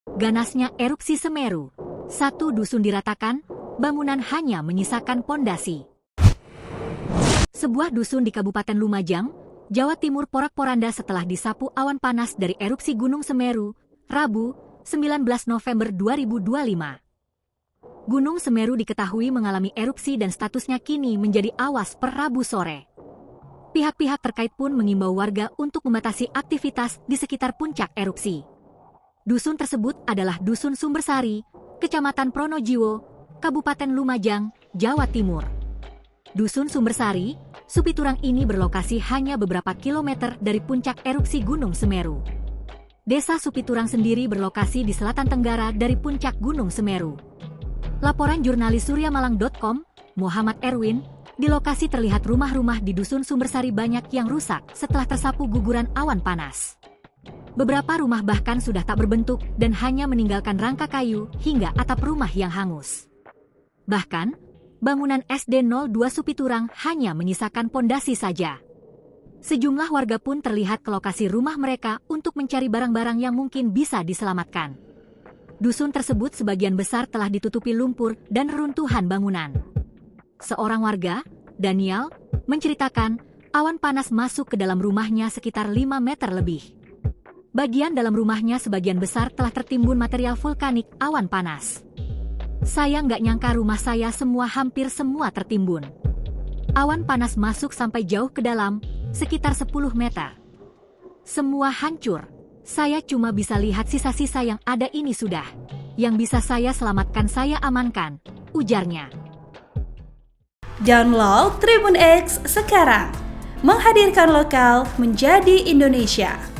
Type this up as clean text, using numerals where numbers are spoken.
Ganasnya erupsi Semeru. Satu dusun diratakan, bangunan hanya menyisakan pondasi. Sebuah dusun di Kabupaten Lumajang, Jawa Timur porak-poranda setelah disapu awan panas dari erupsi Gunung Semeru, Rabu, 19 November 2025. Gunung Semeru diketahui mengalami erupsi dan statusnya kini menjadi awas per Rabu sore. Pihak-pihak terkait pun mengimbau warga untuk membatasi aktivitas di sekitar puncak erupsi. Dusun tersebut adalah Dusun Sumbersari, Kecamatan Pronojiwo, Kabupaten Lumajang, Jawa Timur. Dusun Sumbersari, Supiturang ini berlokasi hanya beberapa kilometer dari puncak erupsi Gunung Semeru. Desa Supiturang sendiri berlokasi di selatan tenggara dari puncak Gunung Semeru. Laporan jurnalis suryamalang.com, Muhammad Erwin, di lokasi terlihat rumah-rumah di Dusun Sumbersari banyak yang rusak setelah tersapu guguran awan panas. Beberapa rumah bahkan sudah tak berbentuk dan hanya meninggalkan rangka kayu hingga atap rumah yang hangus. Bahkan, bangunan SD 02 Supiturang hanya menyisakan pondasi saja. Sejumlah warga pun terlihat ke lokasi rumah mereka untuk mencari barang-barang yang mungkin bisa diselamatkan. Dusun tersebut sebagian besar telah ditutupi lumpur dan reruntuhan bangunan. Seorang warga, Daniel, menceritakan awan panas masuk ke dalam rumahnya sekitar 5 meter lebih. Bagian dalam rumahnya sebagian besar telah tertimbun material vulkanik awan panas. Saya nggak nyangka rumah saya hampir semua tertimbun. Awan panas masuk sampai jauh ke dalam, sekitar 10 meter. Semua hancur. Saya cuma bisa lihat sisa-sisa yang ada ini sudah. Yang bisa saya selamatkan saya amankan, ujarnya. Download Tribun X sekarang. Menghadirkan lokal menjadi Indonesia.